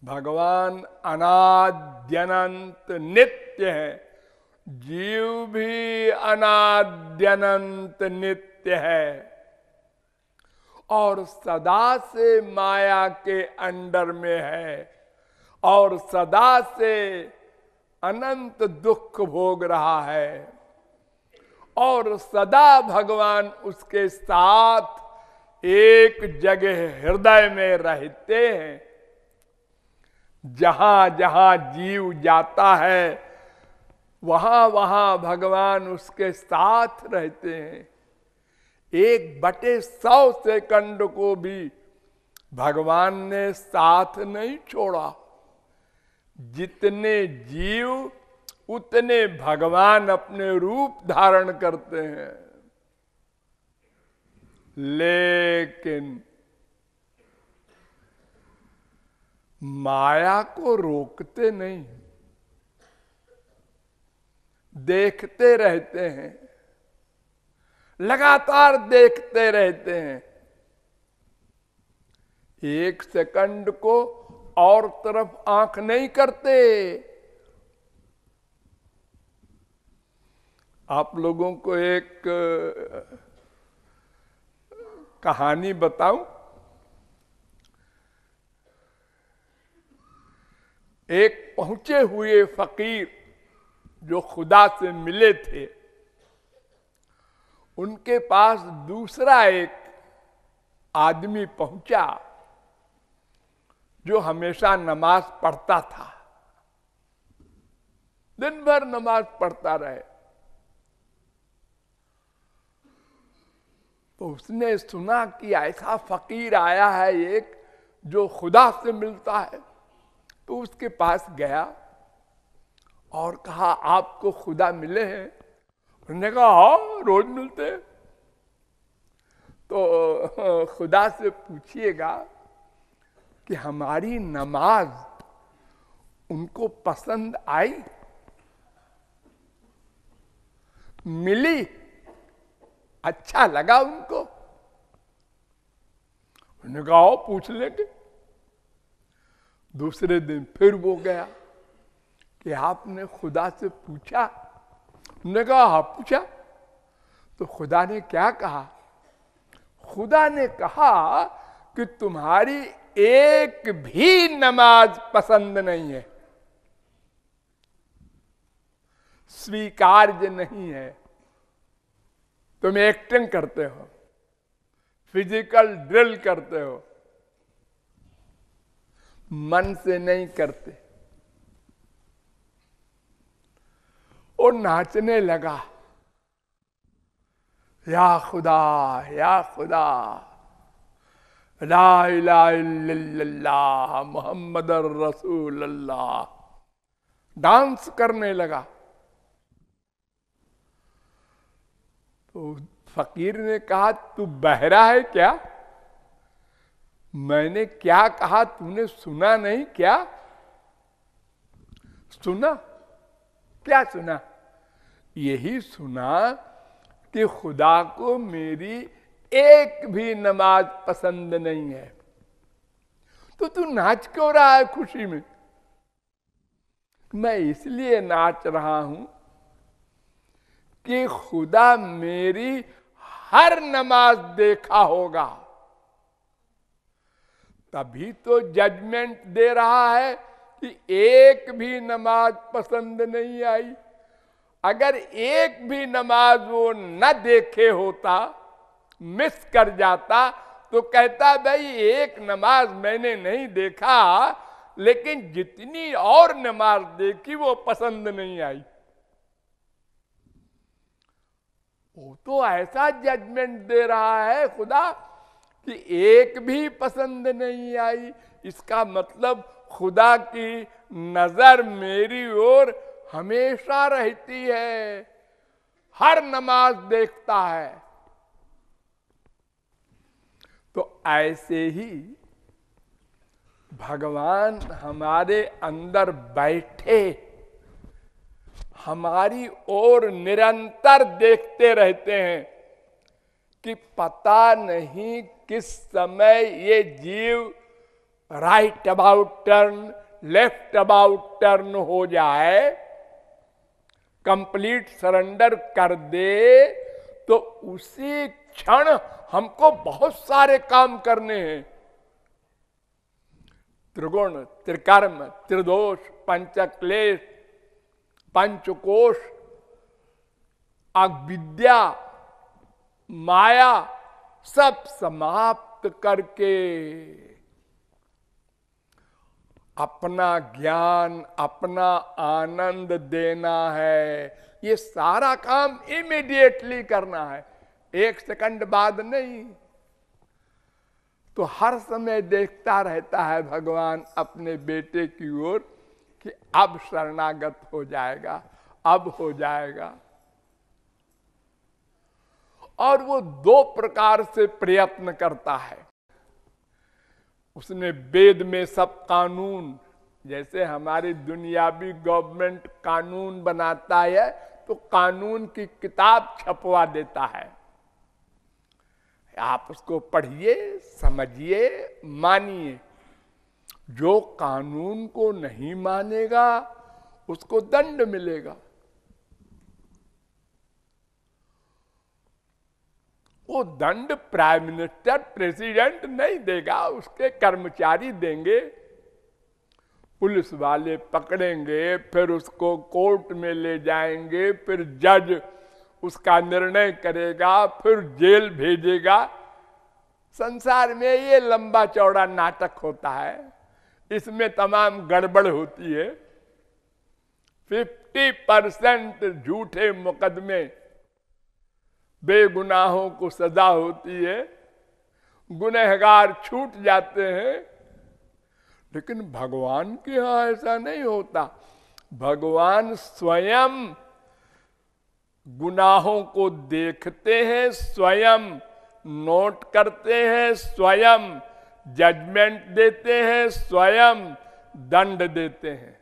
भगवान अनाद्यनंत नित्य है, जीव भी अनाद्यनंत नित्य है और सदा से माया के अंडर में है और सदा से अनंत दुख भोग रहा है और सदा भगवान उसके साथ एक जगह हृदय में रहते हैं। जहां जहां जीव जाता है वहां वहां भगवान उसके साथ रहते हैं। 1/100 सेकंड को भी भगवान ने साथ नहीं छोड़ा। जितने जीव उतने भगवान अपने रूप धारण करते हैं, लेकिन माया को रोकते नहीं, देखते रहते हैं, लगातार देखते रहते हैं। 1 सेकंड को और तरफ आंख नहीं करते। आप लोगों को एक कहानी बताऊं। एक पहुंचे हुए फकीर जो खुदा से मिले थे, उनके पास दूसरा एक आदमी पहुंचा जो हमेशा नमाज पढ़ता था, दिन भर नमाज पढ़ता रहे। तो उसने सुना कि ऐसा फकीर आया है एक जो खुदा से मिलता है, तो उसके पास गया और कहा, आपको खुदा मिले हैं? उसने कहा, हाँ, रोज मिलते हैं। तो खुदा से पूछिएगा कि हमारी नमाज उनको पसंद आई, मिली, अच्छा लगा उनको? उन्होंने कहा, आओ पूछ लेंगे। दूसरे दिन फिर वो गया कि आपने खुदा से पूछा? उन्होंने कहा, हाँ पूछा। तो खुदा ने क्या कहा? खुदा ने कहा कि तुम्हारी एक भी नमाज पसंद नहीं है, स्वीकार्य नहीं है। तुम एक्टिंग करते हो, फिजिकल ड्रिल करते हो, मन से नहीं करते। वो नाचने लगा, या खुदा, या खुदा, ला इलाहा इल्लल्लाह मुहम्मदुर रसूलुल्लाह, डांस करने लगा। तो फकीर ने कहा, तू बहरा है क्या? मैंने क्या कहा तूने सुना नहीं क्या? सुना? क्या सुना? यही सुना कि खुदा को मेरी एक भी नमाज पसंद नहीं है। तो तू नाच क्यों रहा है खुशी में? मैं इसलिए नाच रहा हूं कि खुदा मेरी हर नमाज देखा होगा, तभी तो जजमेंट दे रहा है कि एक भी नमाज पसंद नहीं आई। अगर एक भी नमाज वो न देखे होता, मिस कर जाता, तो कहता भाई एक नमाज मैंने नहीं देखा, लेकिन जितनी और नमाज देखी वो पसंद नहीं आई। वो तो ऐसा जजमेंट दे रहा है खुदा कि एक भी पसंद नहीं आई। इसका मतलब खुदा की नजर मेरी ओर हमेशा रहती है, हर नमाज देखता है। तो ऐसे ही भगवान हमारे अंदर बैठे हमारी ओर निरंतर देखते रहते हैं कि पता नहीं किस समय ये जीव right about turn, left about turn हो जाए, कंप्लीट सरेंडर कर दे, तो उसी क्षण हमको बहुत सारे काम करने हैं। त्रिगुण, त्रिकर्म, त्रिदोष, पंचक्लेश, पंचकोश, अविद्या, माया सब समाप्त करके अपना ज्ञान, अपना आनंद देना है। ये सारा काम इमीडिएटली करना है, एक सेकंड बाद नहीं। तो हर समय देखता रहता है भगवान अपने बेटे की ओर कि अब शरणागत हो जाएगा, अब हो जाएगा। और वो दो प्रकार से प्रयत्न करता है। उसने वेद में सब कानून, जैसे हमारी दुनियावी गवर्नमेंट कानून बनाता है, तो कानून की किताब छपवा देता है। आप उसको पढ़िए, समझिए, मानिए। जो कानून को नहीं मानेगा उसको दंड मिलेगा। वो दंड प्राइम मिनिस्टर, प्रेसिडेंट नहीं देगा, उसके कर्मचारी देंगे। पुलिस वाले पकड़ेंगे, फिर उसको कोर्ट में ले जाएंगे, फिर जज उसका निर्णय करेगा, फिर जेल भेजेगा। संसार में ये लंबा चौड़ा नाटक होता है, इसमें तमाम गड़बड़ होती है। 50% झूठे मुकदमे, बेगुनाहों को सजा होती है, गुनहगार छूट जाते हैं। लेकिन भगवान के यहां ऐसा नहीं होता। भगवान स्वयं गुनाहों को देखते हैं, स्वयं नोट करते हैं, स्वयं जजमेंट देते हैं, स्वयं दंड देते हैं।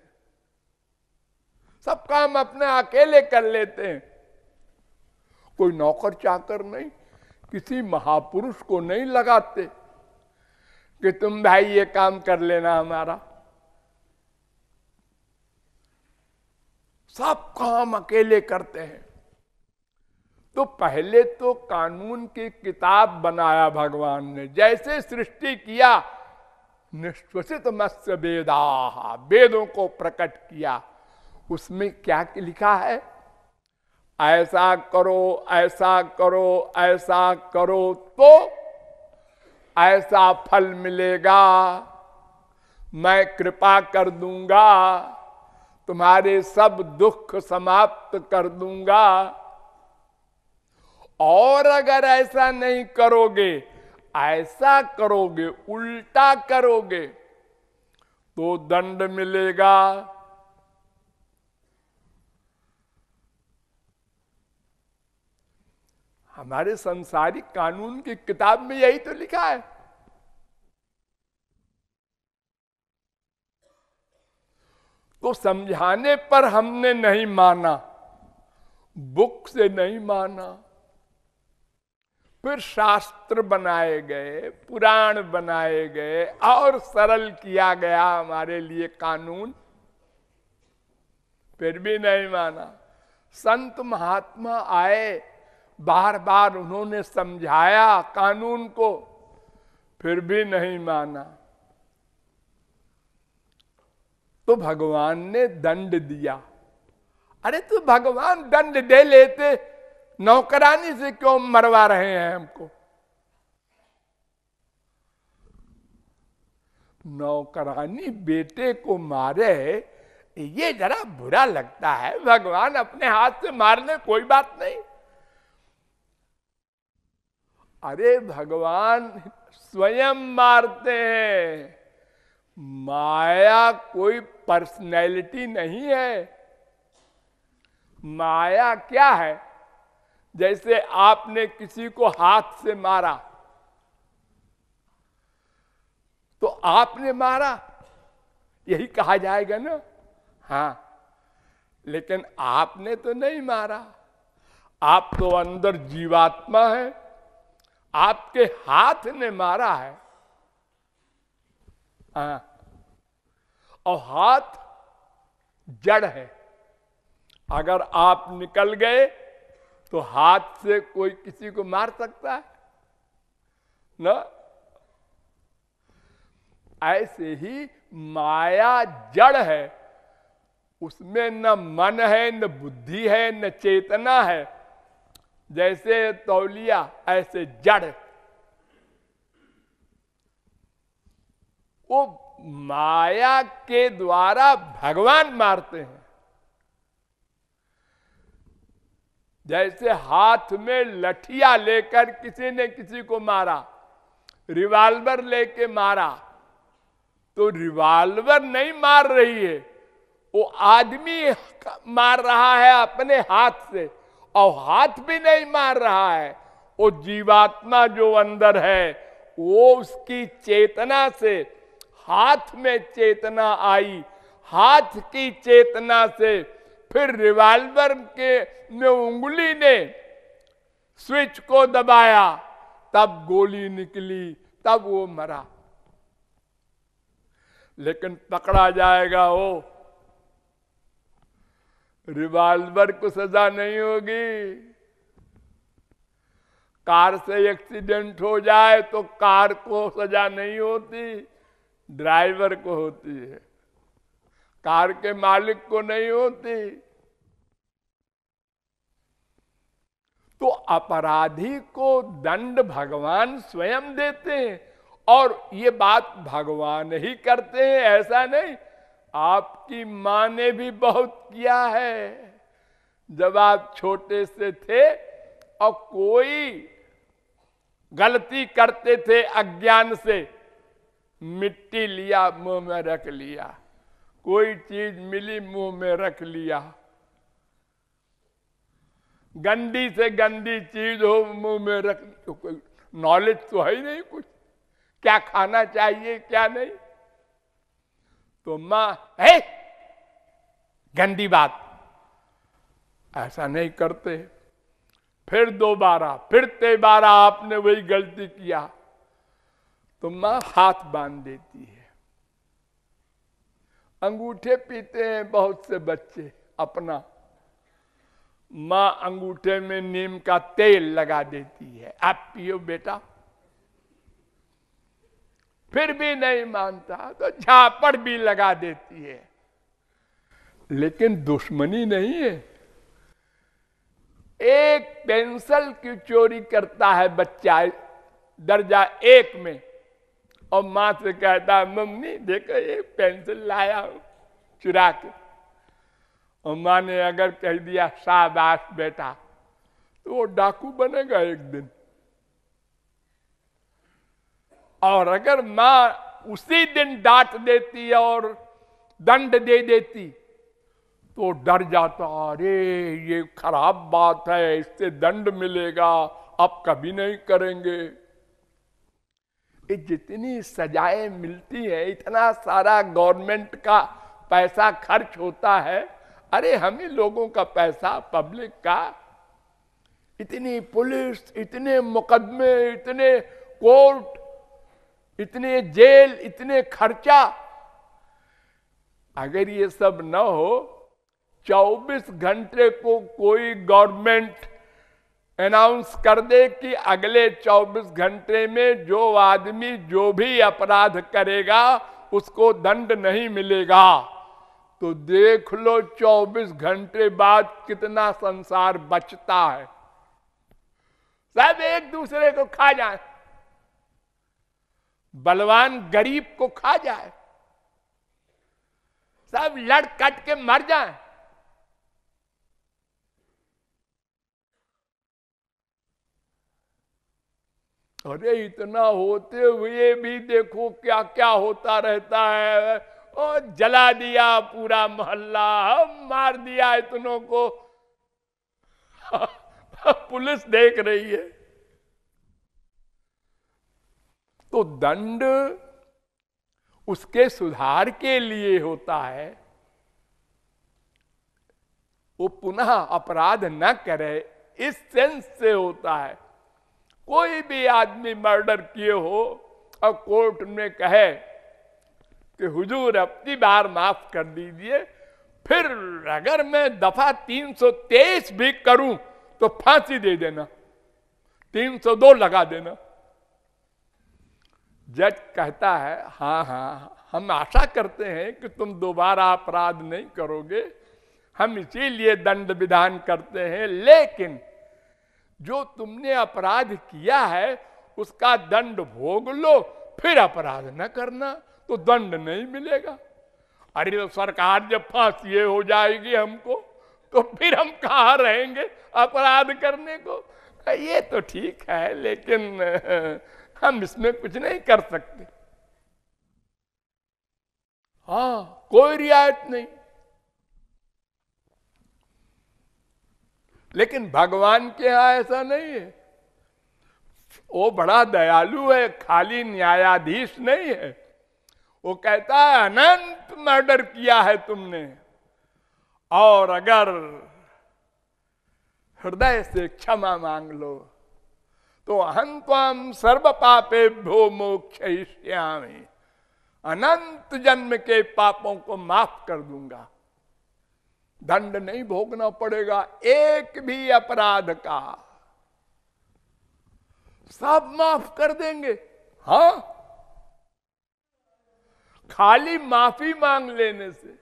सब काम अपने अकेले कर लेते हैं। कोई नौकर चाकर नहीं, किसी महापुरुष को नहीं लगाते कि तुम भाई ये काम कर लेना हमारा। सब काम अकेले करते हैं। तो पहले तो कानून की किताब बनाया भगवान ने। जैसे सृष्टि किया, निश्वसित मत्स्य वेदाः, वेदों को प्रकट किया। उसमें क्या लिखा है? ऐसा करो, ऐसा करो, ऐसा करो तो ऐसा फल मिलेगा, मैं कृपा कर दूंगा, तुम्हारे सब दुख समाप्त कर दूंगा। और अगर ऐसा नहीं करोगे, ऐसा करोगे, उल्टा करोगे, तो दंड मिलेगा। हमारे संसारिक कानून की किताब में यही तो लिखा है। तो समझाने पर हमने नहीं माना, बुक से नहीं माना। फिर शास्त्र बनाए गए, पुराण बनाए गए, और सरल किया गया हमारे लिए कानून, फिर भी नहीं माना। संत महात्मा आए, बार बार उन्होंने समझाया कानून को, फिर भी नहीं माना। तो भगवान ने दंड दिया। अरे तो भगवान दंड दे लेते, नौकरानी से क्यों मरवा रहे हैं हमको? नौकरानी बेटे को मारे, ये जरा बुरा लगता है। भगवान अपने हाथ से मार ले, कोई बात नहीं। अरे भगवान स्वयं मारते हैं। माया कोई पर्सनैलिटी नहीं है। माया क्या है? जैसे आपने किसी को हाथ से मारा, तो आपने मारा, यही कहा जाएगा ना? हाँ, लेकिन आपने तो नहीं मारा। आप तो अंदर जीवात्मा है, आपके हाथ ने मारा है। हाँ, और हाथ जड़ है। अगर आप निकल गए तो हाथ से कोई किसी को मार सकता है ना? ऐसे ही माया जड़ है, उसमें न मन है, न बुद्धि है, न चेतना है। जैसे तौलिया ऐसे जड़। वो माया के द्वारा भगवान मारते हैं। जैसे हाथ में लठिया लेकर किसी ने किसी को मारा, रिवाल्वर लेके मारा, तो रिवाल्वर नहीं मार रही है, वो आदमी मार रहा है अपने हाथ से, और हाथ भी नहीं मार रहा है। वो जीवात्मा जो अंदर है, वो उसकी चेतना से, हाथ में चेतना आई, हाथ की चेतना से फिर रिवाल्वर के में उंगली ने स्विच को दबाया, तब गोली निकली, तब वो मरा। लेकिन पकड़ा जाएगा वो, रिवाल्वर को सजा नहीं होगी। कार से एक्सीडेंट हो जाए तो कार को सजा नहीं होती, ड्राइवर को होती है, कार के मालिक को नहीं होती। तो अपराधी को दंड भगवान स्वयं देते हैं, और ये बात भगवान ही करते हैं, ऐसा नहीं। आपकी मां ने भी बहुत किया है। जब आप छोटे से थे और कोई गलती करते थे अज्ञान से, मिट्टी लिया मुंह में रख लिया, कोई चीज मिली मुंह में रख लिया, गंदी से गंदी चीज हो मुंह में रख, तो कोई नॉलेज तो है ही नहीं कुछ, क्या खाना चाहिए क्या नहीं। तो मां है गंदी बात, ऐसा नहीं करते। फिर दोबारा, फिर तेबारा आपने वही गलती किया तो मां हाथ बांध देती है। अंगूठे पीते हैं बहुत से बच्चे अपना, मां अंगूठे में नीम का तेल लगा देती है, आप पियो बेटा। फिर भी नहीं मानता तो झापड़ भी लगा देती है। लेकिन दुश्मनी नहीं है। एक पेंसिल की चोरी करता है बच्चा दर्जा 1 में, और मां से कहता है मम्मी देखो ये पेंसिल लाया हूं चुरा के, और मां ने अगर कह दिया शाबाश बेटा, तो वो डाकू बनेगा एक दिन। और अगर मां उसी दिन डांट देती और दंड दे देती तो डर जाता, अरे ये खराब बात है, इससे दंड मिलेगा, अब कभी नहीं करेंगे। ये जितनी सजाएं मिलती है, इतना सारा गवर्नमेंट का पैसा खर्च होता है, अरे हम ही लोगों का पैसा, पब्लिक का, इतनी पुलिस, इतने मुकदमे, इतने कोर्ट, इतने जेल, इतने खर्चा। अगर ये सब न हो, 24 घंटे को कोई गवर्नमेंट अनाउंस कर दे कि अगले 24 घंटे में जो आदमी जो भी अपराध करेगा उसको दंड नहीं मिलेगा, तो देख लो 24 घंटे बाद कितना संसार बचता है। सब एक दूसरे को खा जाए, बलवान गरीब को खा जाए, सब लड़ कट के मर जाए। अरे इतना होते हुए भी देखो क्या क्या होता रहता है। और जला दिया पूरा मोहल्ला, मार दिया इतनों को, पुलिस देख रही है। तो दंड उसके सुधार के लिए होता है, वो पुनः अपराध न करे, इस सेंस से होता है। कोई भी आदमी मर्डर किए हो और कोर्ट में कहे कि हुजूर अपनी बार माफ कर दीजिए, फिर अगर मैं दफा 323 भी करूं तो फांसी दे देना, 302 लगा देना। जज कहता है हाँ हाँ, हम आशा करते हैं कि तुम दोबारा अपराध नहीं करोगे, हम इसीलिए दंड विधान करते हैं, लेकिन जो तुमने अपराध किया है उसका दंड भोग लो, फिर अपराध न करना तो दंड नहीं मिलेगा। अरे तो सरकार जब फांसी हो जाएगी हमको, तो फिर हम कहाँ रहेंगे अपराध करने को? ये तो ठीक है, लेकिन हम इसमें कुछ नहीं कर सकते। हाँ, कोई रियायत नहीं। लेकिन भगवान के यहां ऐसा नहीं है। वो बड़ा दयालु है, खाली न्यायाधीश नहीं है। वो कहता है अनंत मर्डर किया है तुमने, और अगर हृदय से क्षमा मांग लो तो अहं त्वां सर्व पापेभ्यो मोक्षयिष्यामि, अनंत जन्म के पापों को माफ कर दूंगा, दंड नहीं भोगना पड़ेगा एक भी अपराध का, सब माफ कर देंगे। हाँ, खाली माफी मांग लेने से।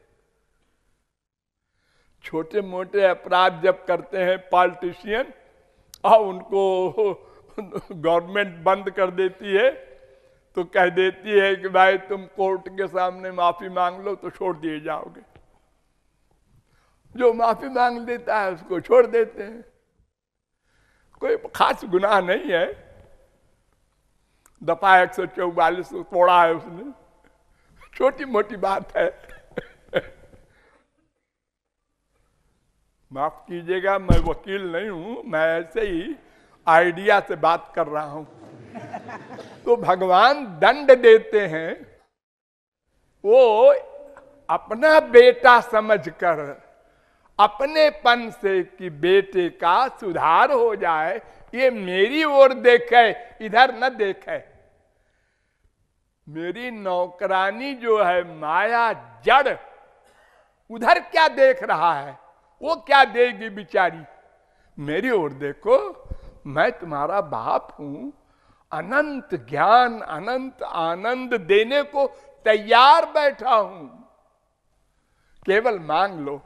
छोटे मोटे अपराध जब करते हैं पॉलिटिशियन और उनको गवर्नमेंट बंद कर देती है, तो कह देती है कि भाई तुम कोर्ट के सामने माफी मांग लो तो छोड़ दिए जाओगे। जो माफी मांग देता है उसको छोड़ देते हैं, कोई खास गुनाह नहीं है। दफा 144 तोड़ा है उसने, छोटी मोटी बात है। माफ कीजिएगा, मैं वकील नहीं हूं, मैं ऐसे ही आइडिया से बात कर रहा हूं। तो भगवान दंड देते हैं, वो अपना बेटा समझकर, अपनेपन से कि बेटे का सुधार हो जाए, ये मेरी ओर देखे, इधर न देखे। मेरी नौकरानी जो है माया जड़, उधर क्या देख रहा है, वो क्या देगी बेचारी, मेरी ओर देखो, मैं तुम्हारा बाप हूं, अनंत ज्ञान अनंत आनंद देने को तैयार बैठा हूं, केवल मांग लो।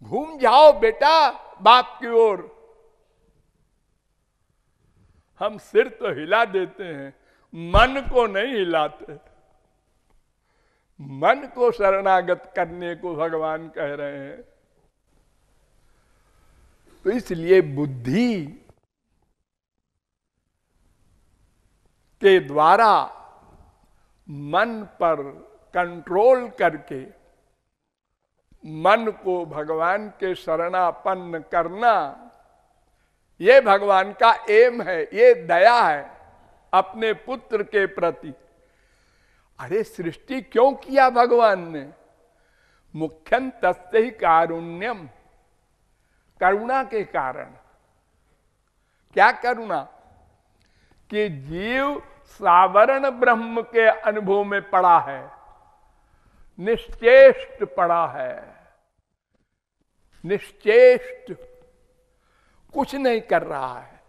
घूम जाओ बेटा बाप की ओर। हम सिर तो हिला देते हैं, मन को नहीं हिलाते। मन को शरणागत करने को भगवान कह रहे हैं। तो इसलिए बुद्धि के द्वारा मन पर कंट्रोल करके मन को भगवान के शरणापन्न करना, ये भगवान का एम है, ये दया है अपने पुत्र के प्रति। अरे सृष्टि क्यों किया भगवान ने? मुख्यं तस्य ही कारुण्यम, करुणा के कारण। क्या करुणा? कि जीव सावरण ब्रह्म के अनुभव में पड़ा है, निश्चेष्ट पड़ा है, निश्चेष्ट, कुछ नहीं कर रहा है,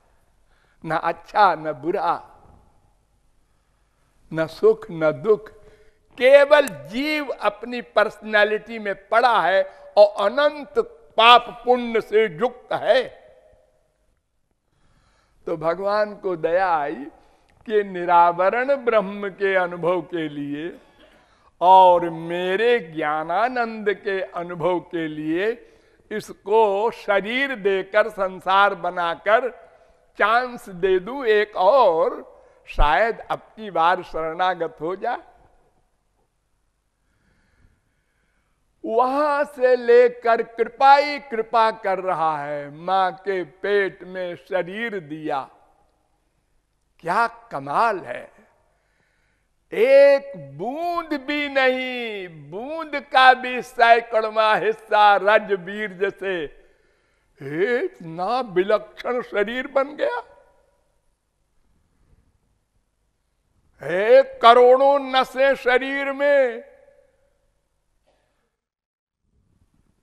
न अच्छा न बुरा, न सुख न दुख, केवल जीव अपनी पर्सनालिटी में पड़ा है और अनंत पाप पुण्य से युक्त है। तो भगवान को दया आई कि निरावरण ब्रह्म के अनुभव के लिए और मेरे ज्ञानानंद के अनुभव के लिए इसको शरीर देकर, संसार बनाकर चांस दे दूं एक और, शायद अब की बार शरणागत हो जाए। वहां से लेकर कृपा ही कृपा कर रहा है। मां के पेट में शरीर दिया, क्या कमाल है। एक बूंद भी नहीं, बूंद का भी सैकड़वां हिस्सा रज बीर्ज से इतना विलक्षण शरीर बन गया। है करोड़ों नसें शरीर में,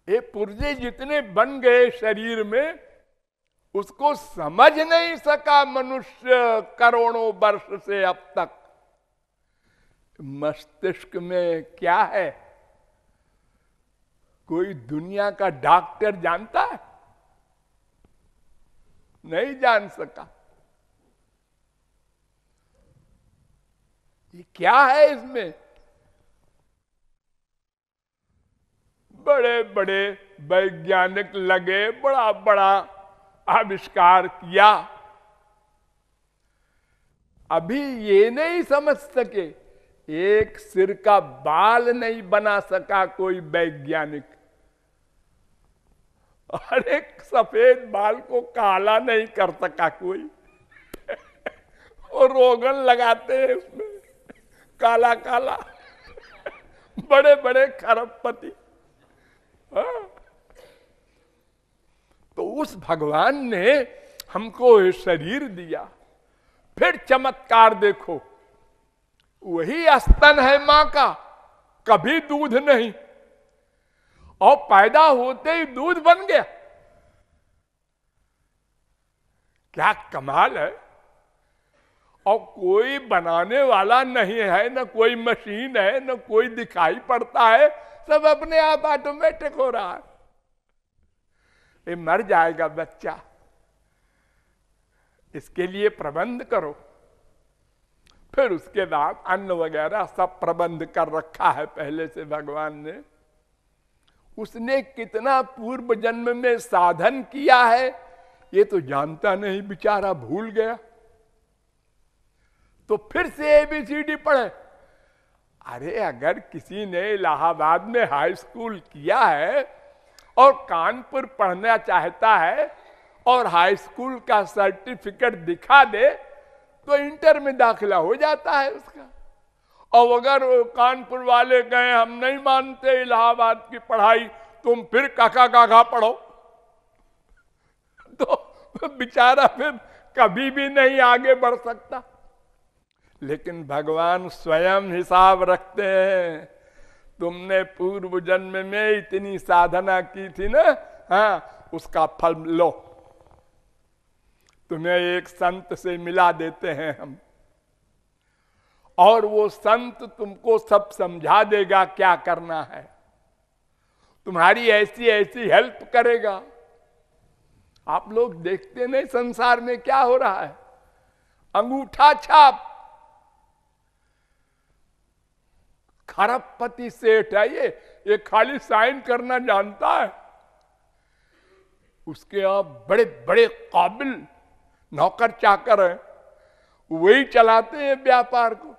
ये पुर्जे जितने बन गए शरीर में, उसको समझ नहीं सका मनुष्य करोड़ों वर्ष से अब तक। मस्तिष्क में क्या है, कोई दुनिया का डॉक्टर जानता है? नहीं जान सका। ये क्या है इसमें? बड़े बड़े वैज्ञानिक लगे, बड़ा बड़ा आविष्कार किया, अभी ये नहीं समझ सके, एक सिर का बाल नहीं बना सका कोई वैज्ञानिक, और एक सफेद बाल को काला नहीं कर सका कोई। और रोगन लगाते हैं उसमें काला काला। बड़े बड़े खरबपति। तो उस भगवान ने हमको ये शरीर दिया। फिर चमत्कार देखो, वही स्तन है मां का, कभी दूध नहीं, और पैदा होते ही दूध बन गया। क्या कमाल है। और कोई बनाने वाला नहीं है, न कोई मशीन है, न कोई दिखाई पड़ता है, सब अपने आप ऑटोमेटिक हो रहा है। ये मर जाएगा बच्चा, इसके लिए प्रबंध करो। फिर उसके बाद अन्न वगैरह सब प्रबंध कर रखा है पहले से भगवान ने। उसने कितना पूर्व जन्म में साधन किया है ये तो जानता नहीं, बेचारा भूल गया। तो फिर से ABCD पढ़े। अरे अगर किसी ने इलाहाबाद में हाई स्कूल किया है और कानपुर पढ़ना चाहता है और हाई स्कूल का सर्टिफिकेट दिखा दे तो इंटर में दाखिला हो जाता है उसका। और अगर कानपुर वाले कहें हम नहीं मानते इलाहाबाद की पढ़ाई, तुम फिर काका काका पढ़ो, तो बेचारा फिर कभी भी नहीं आगे बढ़ सकता। लेकिन भगवान स्वयं हिसाब रखते हैं, तुमने पूर्व जन्म में इतनी साधना की थी ना, हाँ उसका फल लो, तुम्हें एक संत से मिला देते हैं हम, और वो संत तुमको सब समझा देगा क्या करना है, तुम्हारी ऐसी ऐसी हेल्प करेगा। आप लोग देखते नहीं संसार में क्या हो रहा है, अंगूठा छाप। खरबपति सेठ है ये खाली साइन करना जानता है। उसके यहां बड़े बड़े काबिल नौकर चाकर हैं, वही चलाते हैं व्यापार को।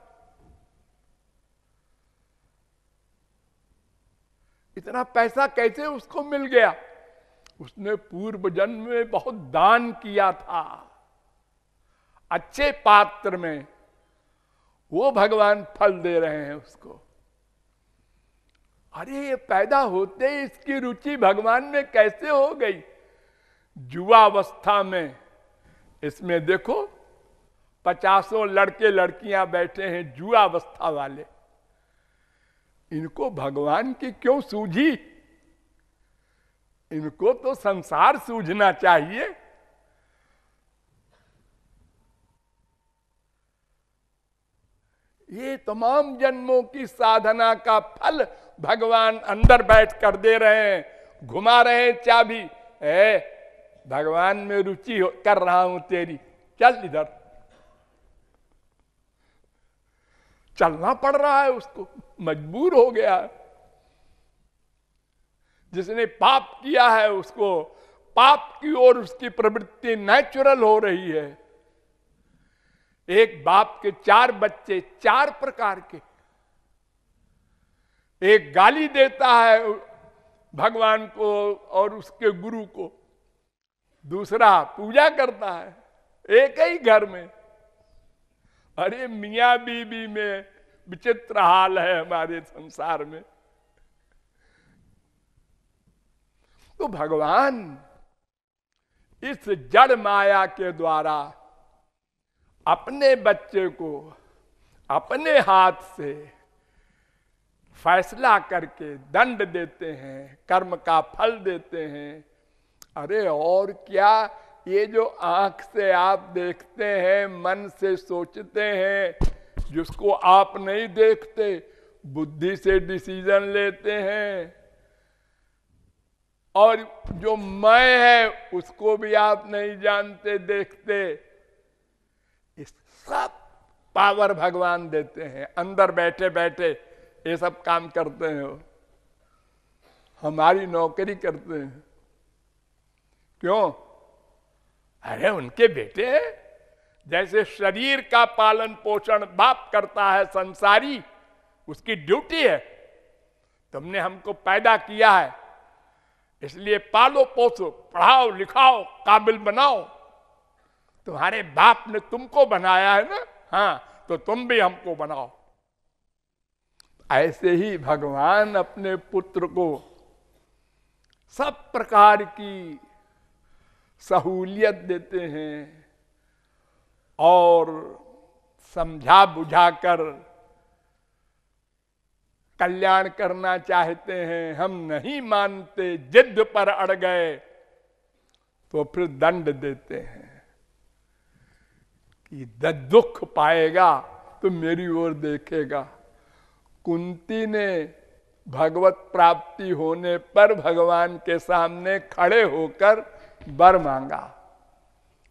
इतना पैसा कैसे उसको मिल गया? उसने पूर्व जन्म में बहुत दान किया था अच्छे पात्र में, वो भगवान फल दे रहे हैं उसको। अरे ये पैदा होते ही इसकी रुचि भगवान में कैसे हो गई? युवावस्था में इसमें देखो 50 लड़के लड़कियां बैठे हैं युवावस्था वाले, इनको भगवान की क्यों सूझी? इनको तो संसार सूझना चाहिए। ये तमाम जन्मों की साधना का फल भगवान अंदर बैठ कर दे रहे हैं, घुमा रहे हैं चाबी। भगवान में रुचि कर रहा हूं तेरी, चल इधर। चलना पड़ रहा है उसको, मजबूर हो गया है। जिसने पाप किया है उसको पाप की ओर उसकी प्रवृत्ति नेचुरल हो रही है। एक बाप के 4 बच्चे, 4 प्रकार के। एक गाली देता है भगवान को और उसके गुरु को, दूसरा पूजा करता है, एक ही घर में। अरे मियां बीबी में विचित्र हाल है हमारे संसार में। तो भगवान इस जड़ माया के द्वारा अपने बच्चे को अपने हाथ से फैसला करके दंड देते हैं, कर्म का फल देते हैं। अरे और क्या, ये जो आंख से आप देखते हैं, मन से सोचते हैं, जिसको आप नहीं देखते, बुद्धि से डिसीजन लेते हैं, और जो मैं है उसको भी आप नहीं जानते देखते, इस सब पावर भगवान देते हैं। अंदर बैठे बैठे ये सब काम करते हैं, हमारी नौकरी करते हैं। क्यों? अरे उनके बेटे हैं। जैसे शरीर का पालन पोषण बाप करता है संसारी, उसकी ड्यूटी है। तुमने हमको पैदा किया है, इसलिए पालो पोसो, पढ़ाओ लिखाओ, काबिल बनाओ। तुम्हारे बाप ने तुमको बनाया है ना, हाँ, तो तुम भी हमको बनाओ। ऐसे ही भगवान अपने पुत्र को सब प्रकार की सहूलियत देते हैं और समझा बुझाकर कल्याण करना चाहते हैं। हम नहीं मानते, जिद पर अड़ गए तो फिर दंड देते हैं कि दुख पाएगा तो मेरी ओर देखेगा। कुंती ने भगवत प्राप्ति होने पर भगवान के सामने खड़े होकर वर मांगा,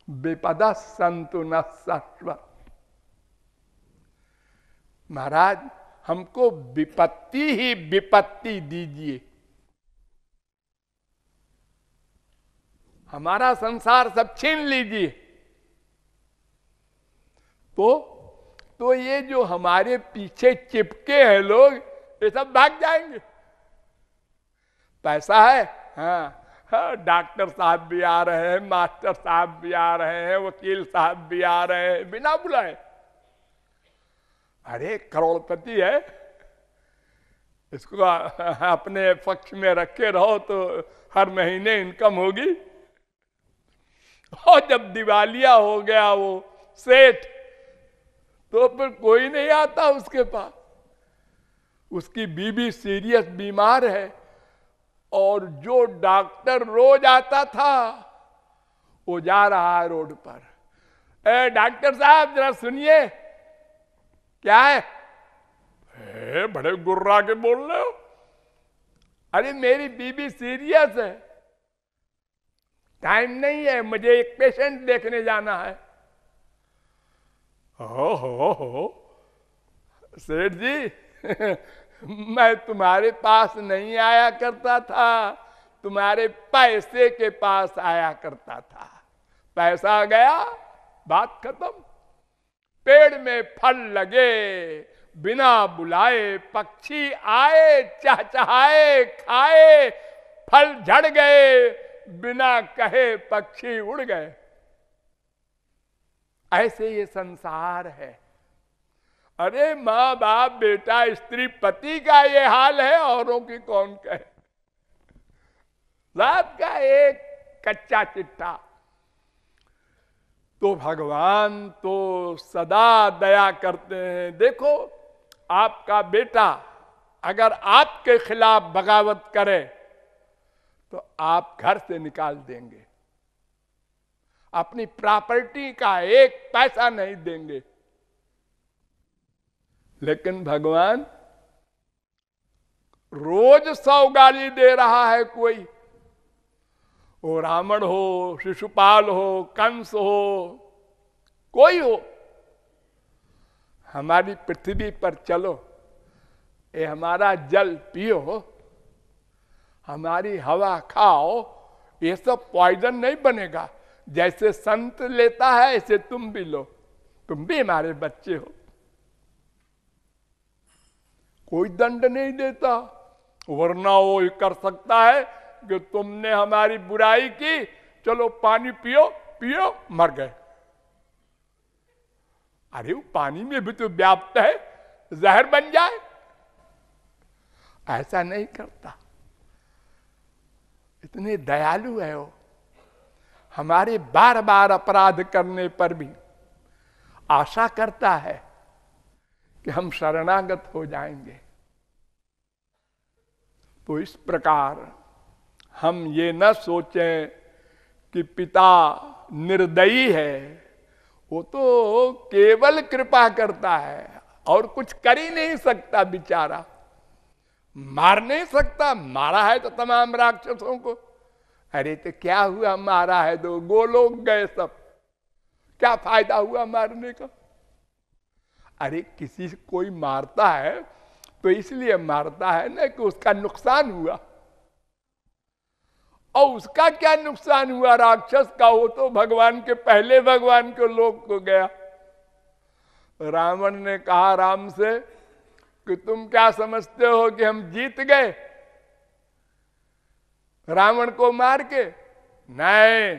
विपदा संतु न शाश्वत। महाराज हमको विपत्ति ही विपत्ति दीजिए, हमारा संसार सब छीन लीजिए। तो ये जो हमारे पीछे चिपके हैं लोग, ये सब भाग जाएंगे। पैसा है, हाँ, डॉक्टर साहब भी आ रहे हैं, मास्टर साहब भी आ रहे हैं, वकील साहब भी आ रहे हैं, बिना बुलाए। अरे करोड़पति है, इसको अपने पक्ष में रखे रहो तो हर महीने इनकम होगी। और जब दिवालिया हो गया वो सेठ, तो फिर कोई नहीं आता उसके पास। उसकी बीवी सीरियस बीमार है, और जो डॉक्टर रोज आता था वो जा रहा है रोड पर। ए डॉक्टर साहब जरा सुनिए, क्या है? बड़े गुर्रा के बोल रहे हो। अरे मेरी बीबी सीरियस है, टाइम नहीं है, मुझे एक पेशेंट देखने जाना है। हो सेठ जी मैं तुम्हारे पास नहीं आया करता था, तुम्हारे पैसे के पास आया करता था। पैसा गया, बात खत्म। पेड़ में फल लगे, बिना बुलाए पक्षी आए, चहचहाए, खाए, फल झड़ गए, बिना कहे पक्षी उड़ गए। ऐसे ये संसार है। अरे माँ बाप बेटा स्त्री पति का ये हाल है, औरों की कौन कहे। रात का एक कच्चा चिट्ठा। तो भगवान तो सदा दया करते हैं। देखो आपका बेटा अगर आपके खिलाफ बगावत करे तो आप घर से निकाल देंगे, अपनी प्रॉपर्टी का एक पैसा नहीं देंगे। लेकिन भगवान रोज 100 गाली दे रहा है कोई, वो रावण हो, शिशुपाल हो, कंस हो, कोई हो। हमारी पृथ्वी पर चलो, ये हमारा जल पियो, हमारी हवा खाओ, ये सब पॉइजन नहीं बनेगा। जैसे संत लेता है ऐसे तुम भी लो, तुम भी हमारे बच्चे हो। कोई दंड नहीं देता, वरना वो कर सकता है कि तुमने हमारी बुराई की, चलो पानी पियो, पियो, मर गए। अरे वो पानी में भी तो व्याप्त है, जहर बन जाए। ऐसा नहीं करता, इतने दयालु है वो। हमारे बार बार अपराध करने पर भी आशा करता है कि हम शरणागत हो जाएंगे। तो इस प्रकार हम ये न सोचें कि पिता निर्दयी है, वो तो केवल कृपा करता है और कुछ कर ही नहीं सकता बेचारा। मार नहीं सकता, मारा है तो तमाम राक्षसों को। अरे तो क्या हुआ, मारा है तो गोलोक गए सब, क्या फायदा हुआ मारने का। अरे किसी से कोई मारता है तो इसलिए मारता है ना कि उसका नुकसान हुआ। और उसका क्या नुकसान हुआ राक्षस का, वो तो भगवान के पहले भगवान के लोक को गया। रावण ने कहा राम से कि तुम क्या समझते हो कि हम जीत गए रावण को मार के? नहीं,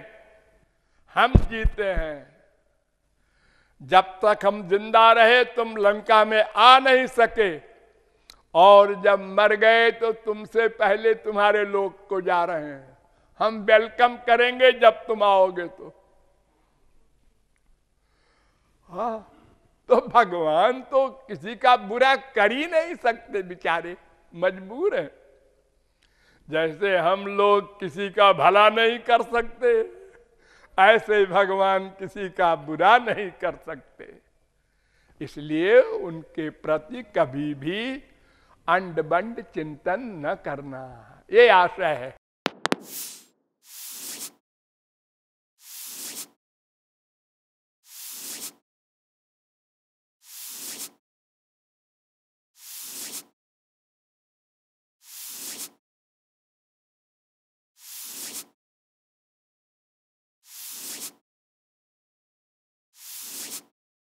हम जीते हैं। जब तक हम जिंदा रहे तुम लंका में आ नहीं सके, और जब मर गए तो तुमसे पहले तुम्हारे लोग को जा रहे हैं। हम वेलकम करेंगे जब तुम आओगे तो। हाँ, तो भगवान तो किसी का बुरा कर ही नहीं सकते, बेचारे मजबूर हैं। जैसे हम लोग किसी का भला नहीं कर सकते, ऐसे भगवान किसी का बुरा नहीं कर सकते। इसलिए उनके प्रति कभी भी अंड बंड चिंतन न करना, ये आशय है।